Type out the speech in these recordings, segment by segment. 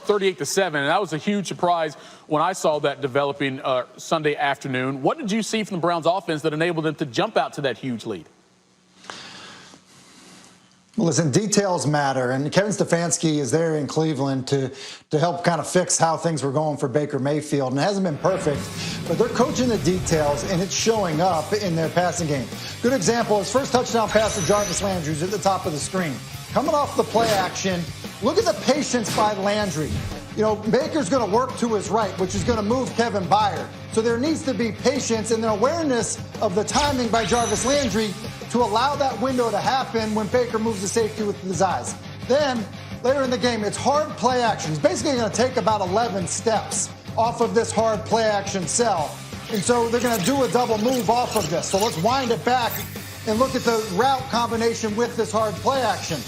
up 38-7, and that was a huge surprise when I saw that developing Sunday afternoon. What did you see from the Browns offense that enabled them to jump out to that huge lead? Well, listen, details matter, and Kevin Stefanski is there in Cleveland to help kind of fix how things were going for Baker Mayfield. And it hasn't been perfect, but they're coaching the details, and it's showing up in their passing game. Good example, his first touchdown pass to Jarvis Landry is at the top of the screen. Coming off the play action, look at the patience by Landry. You know, Baker's going to work to his right, which is going to move Kevin Byard. So there needs to be patience and an awareness of the timing by Jarvis Landry to allow that window to happen when Baker moves the safety with his eyes. Then, later in the game, it's hard play action. He's basically going to take about 11 steps off of this hard play action cell. And so they're going to do a double move off of this. So let's wind it back and look at the route combination with this hard play action.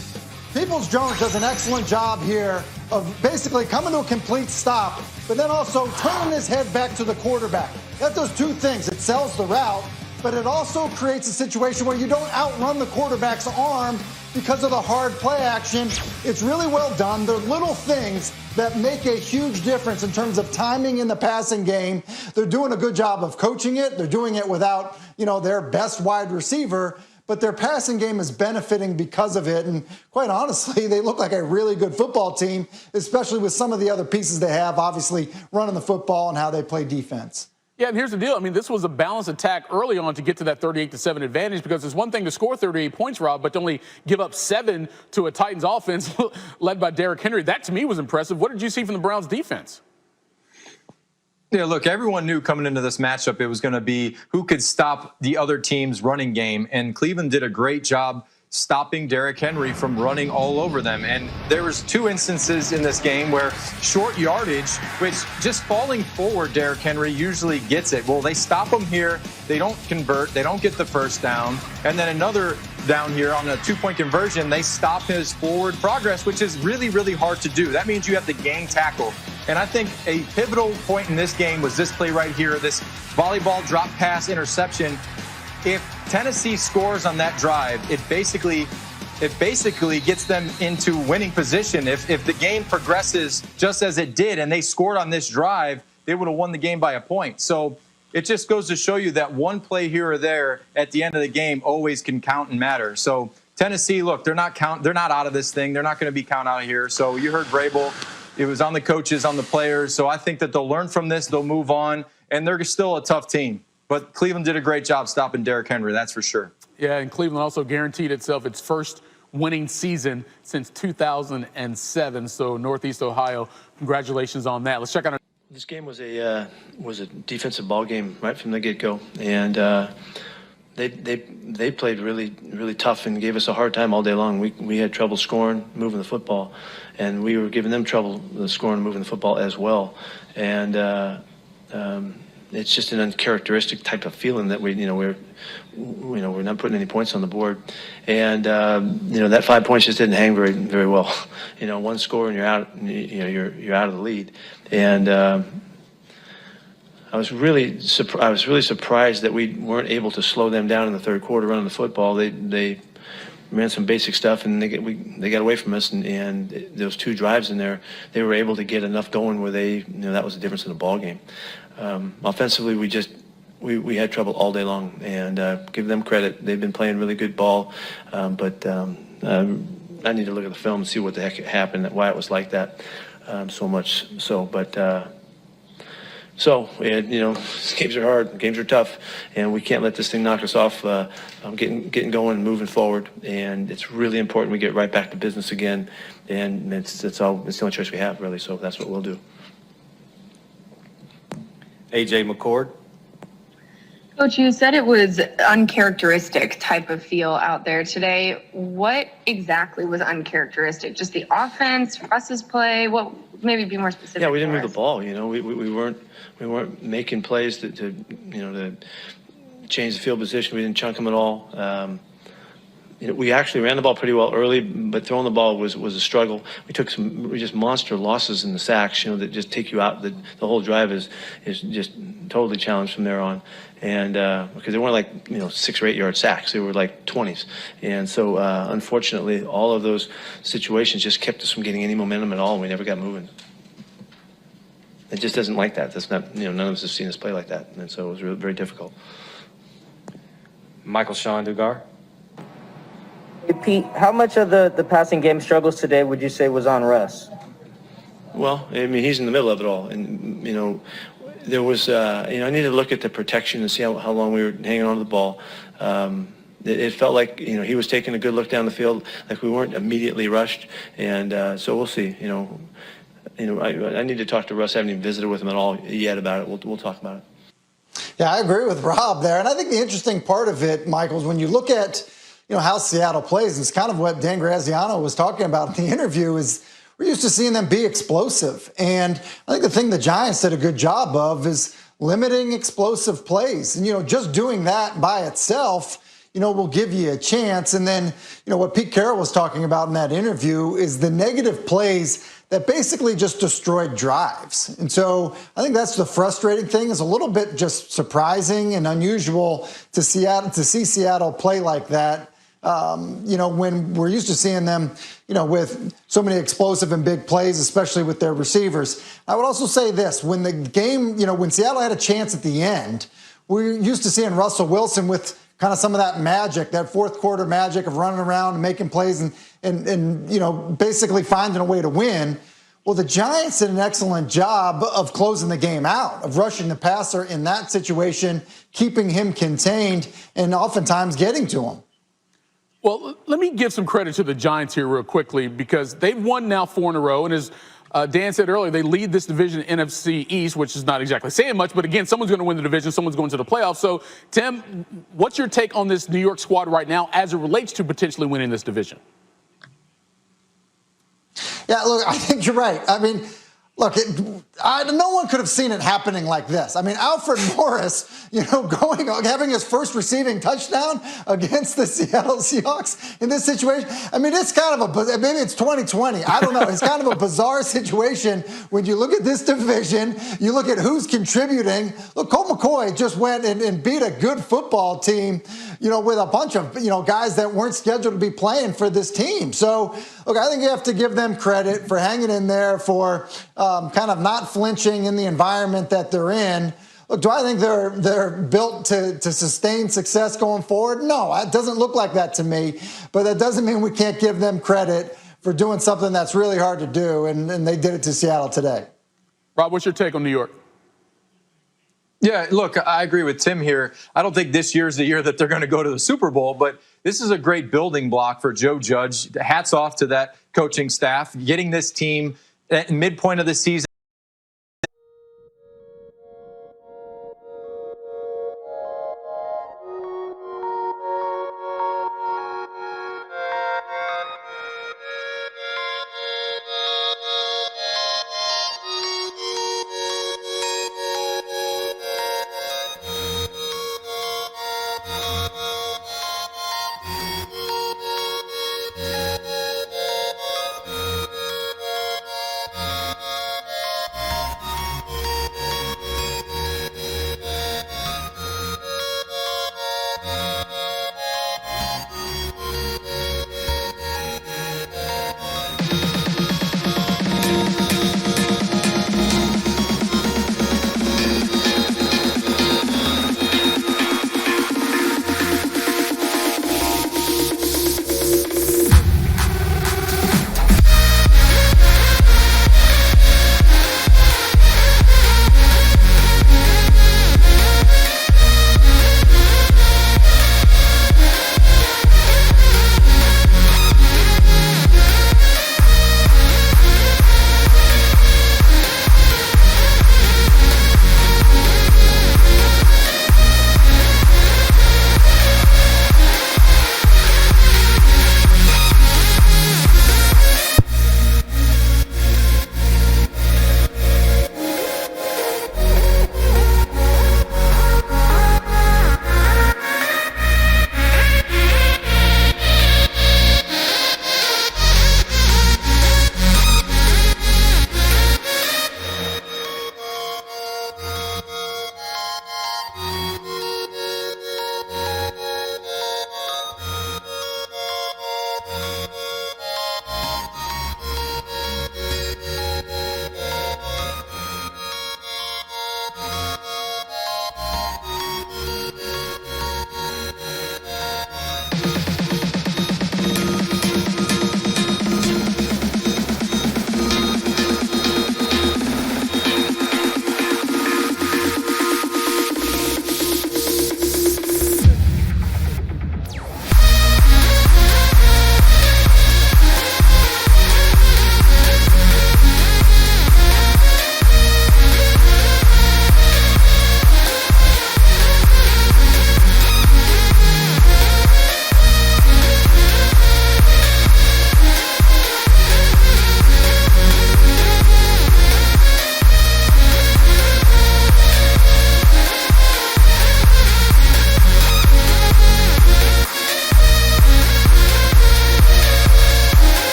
Peoples-Jones does an excellent job here of basically coming to a complete stop, but then also turning his head back to the quarterback. That does two things. It sells the route, but it also creates a situation where you don't outrun the quarterback's arm because of the hard play action. It's really well done. They're little things that make a huge difference in terms of timing in the passing game. They're doing a good job of coaching it. They're doing it without, their best wide receiver. But their passing game is benefiting because of it. And quite honestly, they look like a really good football team, especially with some of the other pieces they have, obviously running the football and how they play defense. Yeah, and here's the deal. I mean, this was a balanced attack early on to get to that 38-7 advantage, because it's one thing to score 38 points, Rob, but to only give up 7 to a Titans offense led by Derrick Henry. That, to me, was impressive. What did you see from the Browns defense? Yeah, look, everyone knew coming into this matchup it was going to be who could stop the other team's running game, and Cleveland did a great job stopping Derrick Henry from running all over them. And there was 2 instances in this game where short yardage, which just falling forward, Derrick Henry usually gets it. Well, they stop him here. They don't convert. They don't get the first down. And then another down here on a 2-point conversion, they stop his forward progress, which is really, really hard to do. That means you have to gang tackle. And I think a pivotal point in this game was this play right here, this volleyball drop pass interception. If Tennessee scores on that drive, it basically gets them into winning position. If the game progresses just as it did and they scored on this drive, they would have won the game by a point. So it just goes to show you that one play here or there at the end of the game always can count and matter. So Tennessee, look, they're not out of this thing. They're not going to be count out of here. So you heard Vrabel. It was on the coaches, on the players. So I think that they'll learn from this. They'll move on. And they're still a tough team. But Cleveland did a great job stopping Derrick Henry, that's for sure. Yeah, and Cleveland also guaranteed itself its first winning season since 2007. So Northeast Ohio, congratulations on that. Let's check out. This game was a defensive ball game right from the get-go. And they played really, really tough and gave us a hard time all day long. We had trouble scoring, moving the football, and we were giving them trouble scoring and moving the football as well. And it's just an uncharacteristic type of feeling that we're not putting any points on the board. And that 5 points just didn't hang very, very well. One score and you're out. You're out of the lead. And I was really surprised that we weren't able to slow them down in the third quarter running the football. They ran some basic stuff and they got away from us. And those 2 drives in there, they were able to get enough going where that was the difference in the ball game. Offensively, we had trouble all day long, and give them credit. They've been playing really good ball, but I need to look at the film and see what the heck happened, why it was like that so much. So, but games are hard, games are tough, and we can't let this thing knock us off. Getting going and moving forward, and it's really important we get right back to business again. And it's the only choice we have, really. So that's what we'll do. AJ McCord. Coach, you said it was uncharacteristic type of feel out there today. What exactly was uncharacteristic? Just the offense, Russ's play? What? Maybe be more specific. Yeah, we didn't move the ball. We weren't making plays to change the field position. We didn't chunk them at all. We actually ran the ball pretty well early, but throwing the ball was a struggle. We took some just monster losses in the sacks, that just take you out. The whole drive is just totally challenged from there on. And because they weren't like 6 or 8 yard sacks, they were like 20s. And so unfortunately, all of those situations just kept us from getting any momentum at all, and we never got moving. it just isn't like that. That's not, none of us have seen us play like that. And so it was really, very difficult. Michael Sean Dugar. Hey, Pete, how much of the passing game struggles today would you say was on Russ? Well, I mean, he's in the middle of it all. And, there was, I needed to look at the protection and see how long we were hanging on to the ball. It felt like, he was taking a good look down the field, like we weren't immediately rushed. And so we'll see, I need to talk to Russ. I haven't even visited with him at all yet about it. We'll talk about it. Yeah, I agree with Rob there. And I think the interesting part of it, Michael, is when you look at, how Seattle plays, it's kind of what Dan Graziano was talking about in the interview, is we're used to seeing them be explosive. And I think the thing the Giants did a good job of is limiting explosive plays. And, just doing that by itself, will give you a chance. And then, what Pete Carroll was talking about in that interview is the negative plays that basically just destroyed drives. And so I think that's the frustrating thing, is a little bit just surprising and unusual to see Seattle play like that. When we're used to seeing them, with so many explosive and big plays, especially with their receivers. I would also say this, when the game, when Seattle had a chance at the end, we're used to seeing Russell Wilson with kind of some of that magic, that fourth quarter magic of running around and making plays and basically finding a way to win. Well, the Giants did an excellent job of closing the game out, of rushing the passer in that situation, keeping him contained, and oftentimes getting to him. Well, let me give some credit to the Giants here real quickly, because they've won now 4 in a row. And as Dan said earlier, they lead this division, NFC East, which is not exactly saying much. But again, someone's going to win the division. Someone's going to the playoffs. So, Tim, what's your take on this New York squad right now as it relates to potentially winning this division? Yeah, look, I think you're right. I mean, look, no one could have seen it happening like this. I mean, Alfred Morris, having his first receiving touchdown against the Seattle Seahawks in this situation. I mean, it's kind of maybe it's 2020. I don't know. It's kind of a bizarre situation when you look at this division, you look at who's contributing. Look, Colt McCoy just went and beat a good football team, with a bunch of, guys that weren't scheduled to be playing for this team. So, look, I think you have to give them credit for hanging in there, for kind of not flinching in the environment that they're in. Look, do I think they're built to sustain success going forward? No, it doesn't look like that to me. But that doesn't mean we can't give them credit for doing something that's really hard to do, and they did it to Seattle today. Rob, what's your take on New York? Yeah, look, I agree with Tim here. I don't think this year's the year that they're going to go to the Super Bowl, but this is a great building block for Joe Judge. Hats off to that coaching staff, getting this team at midpoint of the season.